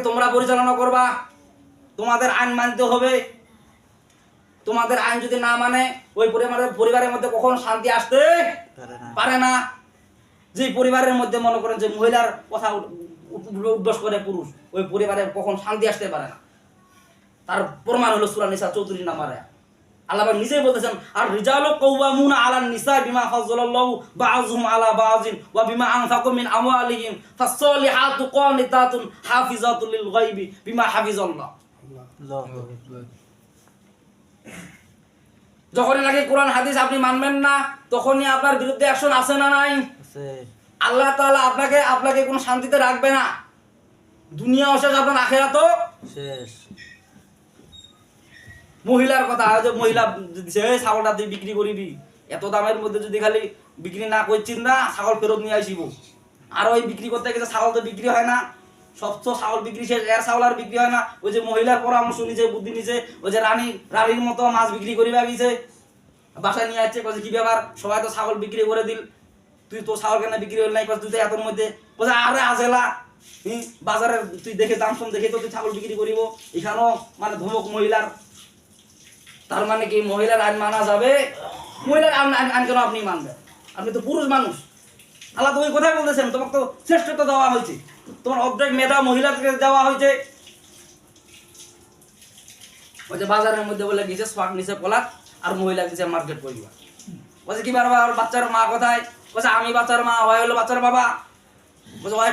তোমরা পরিচালনা করবা, তোমাদের আইন মানতে হবে। তোমাদের আইন যদি না মানে ওই পরিবারের মধ্যে কখনো শান্তি আসতে পারে না। যে পরিবারের মধ্যে মনে করেন যে মহিলার কথা উদ্বাস করে পুরুষ, ওই পরিবারে কখন শান্তি আসতে পারে না। তার প্রমাণ হলো সূরা নিসা 34 নম্বরে আল্লাহ পাক নিজেই বলতেছেন, আর রিজালু কাওয়ামুনা আলান নিসা বিমা ফাযালাল্লাহু বা'যুহুম আলা বা'যিন ওয়া বিমা আনফাকু মিন আমওয়ালিহিম ফাস-সালিহাতু কানিতাতুন হাফিজাতুল লিল গায়বি বিমা হাফিজাল্লাহ। যখনই নাকি কোরআন হাদিস আপনি মানবেন না, তখনই আপনার বিরুদ্ধে অ্যাকশন আছে না নাই? আল্লাহ তাআলা আপনাকে কোনো শান্তিতে রাখবে না। দুনিয়াও শেষ, আপনার আখিরাতও শেষ। মহিলার কথা, যে মহিলা ছাগলটা তুই বিক্রি করিবি, এত দামের মধ্যে যদি খালি বিক্রি না করছিস না, ছাগল ফেরত নিয়ে আসিব। আর ওই বিক্রি করতে গেছে ছাগল তো বিক্রি হয় না, সব তো ছাগল বিক্রি শেষ, এর ছাগল আর বিক্রি হয় না। ওই যে মহিলার পরামর্শ নিছে, বুদ্ধি নিছে, ওই যে রানীর মতো মাছ বিক্রি করিবা গেছে, বাসায় নিয়ে আসছে, বলছে কি ব্যাপার, সবাই তো ছাগল বিক্রি করে দিল, তুই তো ছাগল কেন বিক্রি হল নাই, তুই তো এতর মধ্যে বলছে আরে আজেলা বাজারে তুই দেখে দাম শুন দেখে তো তুই ছাগল বিক্রি করিব। এখানেও মানে ধমক মহিলার। তার মানে কি মহিলার আইন মানা যাবে? মহিলার আইন কেন আপনি মানবেন? আপনি তো পুরুষ মানুষ। আল্লাহ তো ওই কথাই বলতেছেন, তোমাকে তো শ্রেষ্ঠত্ব দেওয়া হয়েছে, তোমার অর্ধেক মেধা মহিলাকে দেওয়া হয়েছে। ওই যে বাজারের মধ্যে বলে গেছে সোয়াক নিচে পলাক, আর মহিলা গেছে মার্কেট করিবা। বলছে কি বারবার বাচ্চার মা কোথায়? বলছে আমি বাচ্চার মা, হয় হলো বাচ্চার বাবা। বলছে ওই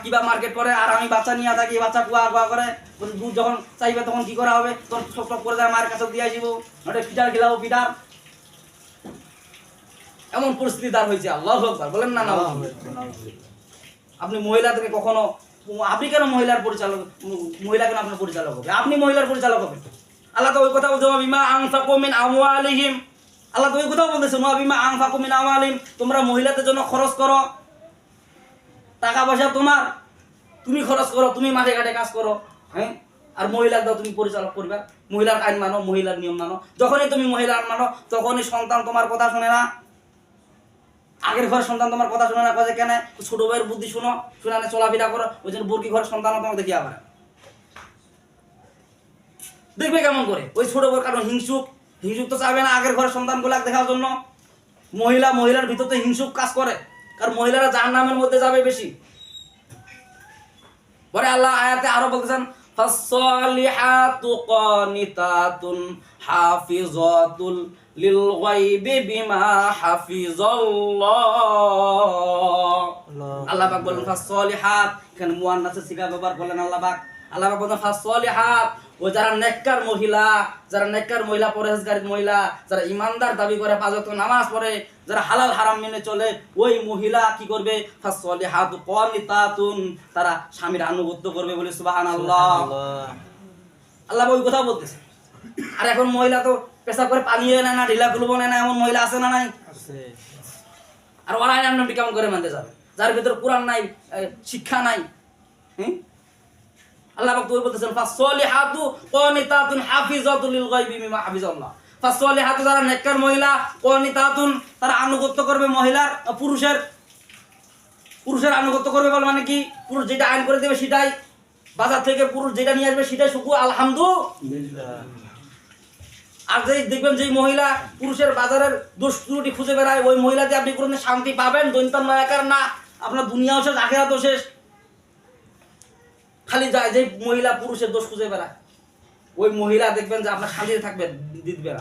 কিবা মার্কেট করে, আর আমি বাচ্চা নিয়ে থাকি, বাচ্চা কুয়া কুয়া করে। বলছে দুধ যখন চাইবে তখন কি করা হবে? তখন সব সব করে যায় মায়ের কাছে দিয়ে আসিব, ওটা পিটার খেলাবো পিটার। এমন পরিস্থিতি দাঁড় হয়েছে। আল্লাহু আকবার বলেন না? না, আপনি মহিলাদেরকে কখনো, আপনি কেন মহিলার পরিচালক, মহিলা কেন আপনার পরিচালক হবে? আপনি মহিলার পরিচালক হবেন। আল্লাহ তো ওই কথা বলছে বিমা আনফাকু মিন আমওয়ালিহিম, আল্লাহ তো ওই কথাও বলতেছে বিমা আনফাকু মিন আমওয়ালিহিম, তোমরা মহিলাদের জন্য খরচ করো, টাকা পয়সা তোমার, তুমি খরচ করো, তুমি মাঠে ঘাটে কাজ করো, হ্যাঁ। আর মহিলার দাও তুমি পরিচালক করবে, মহিলার আইন মানো, মহিলার নিয়ম মানো। যখনই তুমি মহিলার আইন মানো, তখনই সন্তান তোমার কথা শুনে না। আগের ঘরের সন্তান তোমার কথা শুনে না, কাজে কেন? ছোট ভাইয়ের বুদ্ধি শুনো, শুনে চলাফেরা করো, ওই জন্য বর্গি ঘরের সন্তান তোমাকে দেখি আবার দেখবে কেমন করে। ওই ছোট বউর কারণ হিংসুক তো চাইবে না আগের ঘরের সন্তানগুলা দেখার জন্য। মহিলার ভিতর তো হিংসুক কাজ করে, কারণ মহিলারা জাহান্নামের মধ্যে যাবে বেশি। পরে আল্লাহ আয়াতে আরো বলতেছেন, ফাসসালিহাতু কানিতাতুন হাফিজাতুল লিল গায়বি বিমা হাফিজাল্লাহ। আল্লাহ পাক বলেন ফাসসালিহাত, এখানে মুয়ান্নাসের সিগা ব্যবহার করলেন আল্লাহ পাক বলেন ফাসসালিহাত, ও যারা নেককার মহিলা, পরহেজগারী মহিলা, যারা ইমানদার দাবি করে, পাঁচ ওয়াক্ত নামাজ পড়ে, যারা হালাল হারাম মেনে চলে, ওই মহিলা কি করবে? ফাসসালিহাতু কানিতাতুন, তারা স্বামীর আনুগত্য করবে বলে সুবহানাল্লাহ। আল্লাহ ওই কথা বলতেছে। আর এখন মহিলা তো পেশাব করে পালিয়ে নেয় না, ঢিলা খুলবো নেয় না, এমন মহিলা আছে না নাই? আর ওরা নামটি কেমন করে মানতে যাবে যার ভিতর কোরআন নাই, শিক্ষা নাই? আল্লাহ পাক তো বলতেছেন ফাসসালিহাতু কানিতাতুন হাফিজাতুল লিল গায়বি বিমা হাফিজাল্লাহ। ফাসসালিহাতু, যারা নেককার মহিলা, কানিতাতুন, তারা আনুগত্য করবে মহিলার, পুরুষের আনুগত্য করবে বল মানে কি? পুরুষ যেটা আইন করে দেবে সেটাই, বাজার থেকে পুরুষ যেটা নিয়ে আসবে সেটাই শুকু আলহামদুলিল্লাহ। আর যেই দেখবেন যেই মহিলা পুরুষের বাজারের দোষ ত্রুটি খুঁজে বেড়ায়, ওই মহিলাতে আপনি কোনো শান্তি পাবেন? দৈন্তান নয়াকার না, আপনার দুনিয়াও শেষ আখিরাতও শেষ। খালি যায় যে মহিলা পুরুষের দোষ খুঁজে বেড়ায়, ওই মহিলা দেখবেন যে আপনার শান্তিতে থাকতে দিবে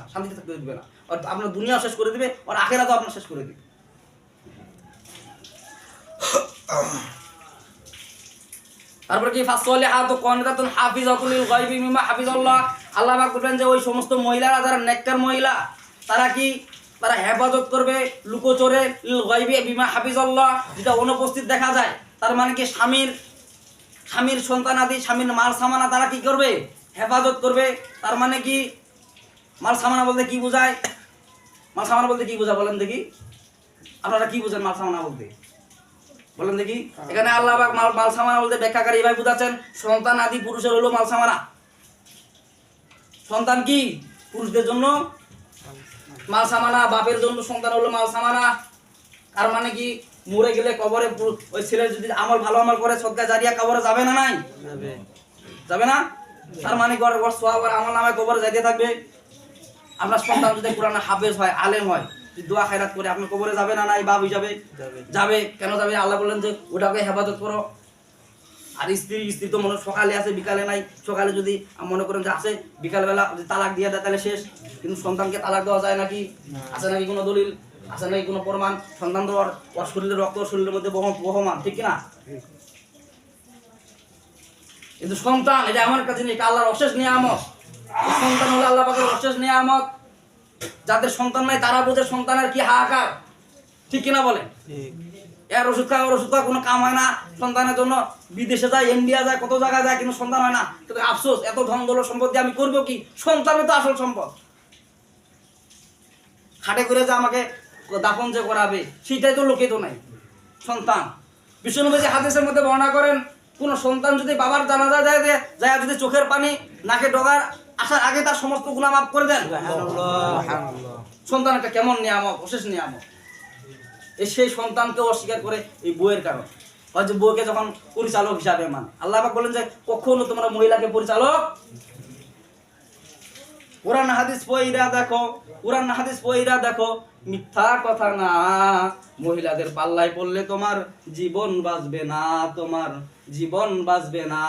না, আর আপনার দুনিয়াও শেষ করে দিবে, আর আখিরাতও আপনার শেষ করে দিবে। তারপরে কি ফাসসালিহাতু কানিতাতুন হাফিজাতুল লিল গায়বি বিমা হাফিজাল্লাহ। আল্লাহ পাক বলেন যে ওই সমস্ত মহিলারা যারা নেককার মহিলা, তারা হেফাজত করবে লুকোচরে লিল গায়বি বিমা হাফিজাল্লাহ, যেটা অনুপস্থিত দেখা যায়। তার মানে কি স্বামীর সন্তানাদি, স্বামীর মাল সামানা তারা কি করবে? হেফাজত করবে। তার মানে কি মাল সামানা বলতে কি বোঝায়? মাল সামানা বলতে কি বোঝায় বলেন দেখি? আপনারা কি বোঝেন মাল সামানা বলতে? বলেন দেখি। এখানে আল্লাহ পাক মাল সামানা বলতে ব্যাখ্যাকারী ভাই বুঝাচ্ছেন, সন্তান আদি পুরুষের হলো মাল সামানা। সন্তান কি? পুরুষদের জন্য মাল সামানা, বাপের জন্য সন্তান হলো মাল সামানা। তার মানে কি মরে গেলে কবরে ওই ছেলে যদি ভালো আমল করে সদকা জারিয়া কবরে যাবে না নাই? যাবে না? তার মানে ঘরের ঘর সোয়াব আর আমার নামে কবরে যাইতে থাকবে। আপনার সন্তান যদি কোরআনে হাফেজ হয়, আলেম হয়, দোয়া খায়রাত করে আপনার কবরে যাবে না? নাই বাপ হিসাবে যাবে। কেন যাবে? আল্লাহ বললেন যে ওটাকে হেফাজত করো। আর স্ত্রী তো মনে সকালে আছে বিকালে নাই। সকালে যদি মনে করেন যে আছে, বিকালবেলা যদি তালাক দিয়ে দেয় তাহলে শেষ। কিন্তু সন্তানকে তালাক দেওয়া যায় নাকি? আছে নাকি কোনো দলিল? আছে নাকি কোনো প্রমাণ? সন্তান তো ওর শরীরের রক্ত শরীরের মধ্যে বহমান, ঠিক কিনা? কিন্তু সন্তান এটা আমার কাছে নেই, এটা আল্লাহর অশেষ নিয়ামত। সন্তান হলো আল্লাহ পাকের অশেষ নিয়ামত। যাদের সন্তান নাই তারা বোঝে সন্তানের কি হাহাকার, ঠিক কিনা বলেন? এর ওষুধ খাওয়া ওর ওষুধ খাওয়া কোনো কাম হয় না। সন্তানের জন্য বিদেশে যায়, ইন্ডিয়া যায়, কত জায়গায় যায়, কিন্তু সন্তান হয় না। কিন্তু আফসোস, এত ধন দৌলত সম্পদ দিয়ে আমি করবো কি? সন্তানের তো আসল সম্পদ। খাটে করে যে আমাকে দাফন যে করাবে সেটাই তো লোকে তো নাই, সন্তান। বিষ্ণুনবী যে হাদিসের মধ্যে বর্ণনা করেন, কোন সন্তান যদি বাবার জানাজা যায় যদি চোখের পানি নাকে ডগার আসার আগে তার সমস্ত গুনাহ মাফ করে দেন। সন্তান একটা কেমন নিয়ামত, অশেষ নিয়ামত। সেই সন্তানকে অস্বীকার করে এই বইয়ের কারণ হয় যে বউকে যখন পরিচালক হিসাবে মানে আল্লাহ পাক বলেন যে কখনো তোমরা মহিলাকে পরিচালক। কোরআন হাদিস পয়রা দেখো মিথ্যা কথা না। মহিলাদের পাল্লায় পড়লে তোমার জীবন বাঁচবে না, তোমার জীবন বাঁচবে না।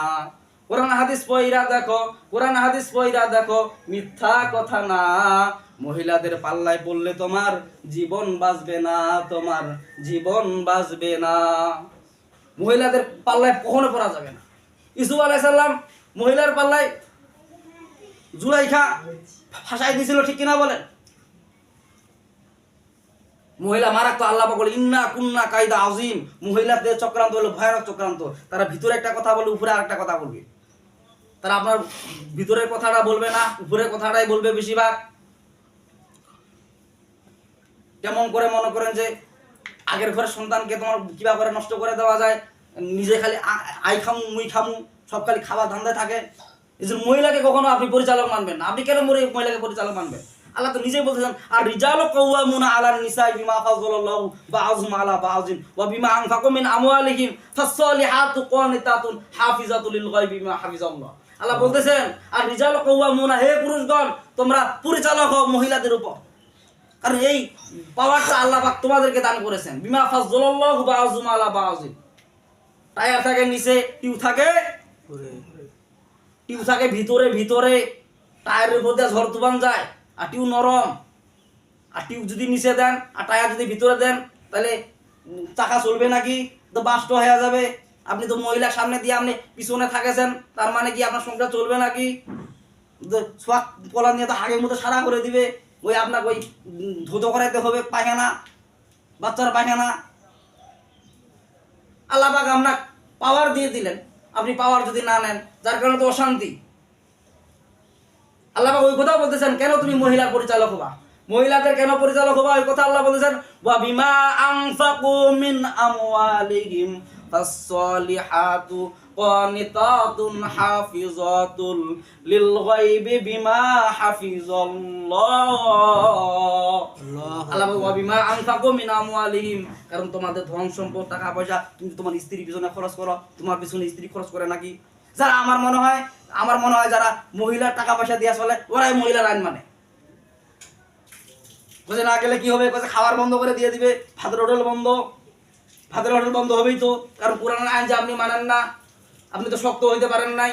কোরআন হাদিস পয়রা দেখো মিথ্যা কথা না। মহিলাদের পাল্লায় পড়লে তোমার জীবন বাঁচবে না, তোমার জীবন বাঁচবে না। মহিলাদের পাল্লায় কখনো পড়া যাবে না। ইউসুফ আলাইহিস সালাম মহিলার পাল্লায় জুলাইখা ফাঁসাই দিয়েছিল, ঠিক কিনা বলেন? মহিলা মারাক তো আল্লাহ পাক বলে ইন্না কুন্না কায়দা আযীম। মহিলাদের চক্রান্ত হলো ভয়ানক চক্রান্ত। তারা ভিতরে একটা কথা বলে, উপরে আরেকটা কথা বলবে। তারা আপনার ভিতরের কথাটা বলবে না, উপরের কথাটাই বলবে বেশিরভাগ। কেমন করে মনে করেন যে আগের ঘরের সন্তানকে তোমার কিবা করে নষ্ট করে দেওয়া যায়, নিজে খালি আই খামু মুই খামু, সব খালি খাওয়া ধান্দায় থাকে। এই জন্য মহিলাকে কখনো আপনি পরিচালক মানবেন না। আপনি কেন মহিলাকে পরিচালক মানবেন? আল্লাহ তো নিজেই বলতেছেন, আর রিজালু কাওয়ামুনা আলান নিসাই বিমা ফাযালাল্লাহু বা'যুহুম আলা বা'যিন ওয়া বিমা আনফাকু মিন আমওয়ালিহিম ফাস-সালিহাতু কানিতাতুন হাফিজাতুল লিল গায়বি বিমা হাফিজাল্লাহ। আল্লাহ বলতেছেন, আর রিজালু কাওয়ামুনা, হে পুরুষগণ তোমরা পরিচালক হও মহিলাদের উপর। কারণ এই পাওয়ারটা আল্লাহ পাক তোমাদেরকে দান করেছেন। বিমা ফাযালাল্লাহু বা'যুহুম আলা বা'যিন। টায়ার থাকে নিচে, টিউ থাকে ভিতরে। টায়ারের উপর দিয়ে ঝড় তুফান যায়, আর টিউ নরম। আর টিউ যদি নিচে দেন আর টায়ার যদি ভিতরে দেন তাহলে চাকা চলবে নাকি? তো বাস্ট হয়ে যাবে। আপনি তো মহিলার সামনে দিয়ে আপনি পিছনে থাকেছেন, তার মানে কি আপনার সংসার চলবে নাকি? সোয়াক পলা নিয়ে তো আগের মতো সারা করে দিবে। ওই আপনাকে ওই ধুতো করাইতে হবে পায়খানা, বাচ্চার পায়খানা। আল্লাহ পাক আপনার পাওয়ার দিয়ে দিলেন, আপনি পাওয়ার যদি না নেন, যার কারণে তো অশান্তি। আল্লাহ পাক ওই কথাও বলতেছেন, কেন তুমি মহিলার পরিচালক হবা, মহিলাদের কেন পরিচালক হবা, ওই কথা আল্লাহ বলতেছেন, ওয়া বিমা আনফাকু মিন আমওয়ালিহিম ফাস-সালিহাতু কানিতাতুন হাফিজাতুল লিল গায়বি বিমা হাফিজাল্লাহ। আল্লাহ ওয়া বিমা আনফাকু মিন আমওয়ালিহিম, কারণ তোমাদের ধন সম্পদ টাকা পয়সা তুমি তোমার স্ত্রীর পিছনে খরচ করো। তোমার পিছনে স্ত্রী খরচ করে নাকি? যারা আমার মনে হয় যারা মহিলার টাকা পয়সা দিয়ে চলে ওরাই মহিলার আইন মানে। বুঝে না গেলে কি হবে? খাবার বন্ধ করে দিয়ে দিবে, ভাতের হোটেল বন্ধ হবেই তো। কারণ কোরআনের আইন যে আপনি মানেন না, আপনি তো শক্ত হইতে পারেন নাই।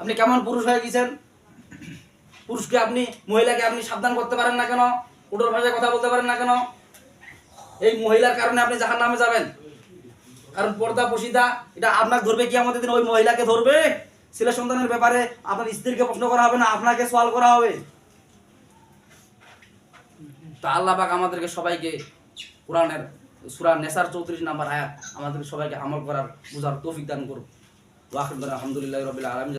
আপনি কেমন পুরুষ হয়ে গেছেন? পুরুষকে আপনি, মহিলাকে আপনি সাবধান করতে পারেন না কেন? কঠোর ভাষায় কথা বলতে পারেন না কেন? এই মহিলার কারণে আপনি জাহান্নামে যাবেন। কারণ পর্দা পশিদা এটা আপনাকে ধরবে কিয়ামতের দিন, ওই মহিলাকে ধরবে। ছেলে সন্তানের ব্যাপারে আপনার স্ত্রীকে প্রশ্ন করা হবে না, আপনাকে সওয়াল করা হবে। তা আল্লাহ পাক আমাদেরকে সবাইকে কোরআনের সূরা নেসার 34 নম্বর আয়াত আমাদের সবাইকে আমল করার বুঝার তৌফিক দান করুন। ওয়া আখিরু দাওয়ানা আলহামদুলিল্লাহি রাব্বিল আলামিন।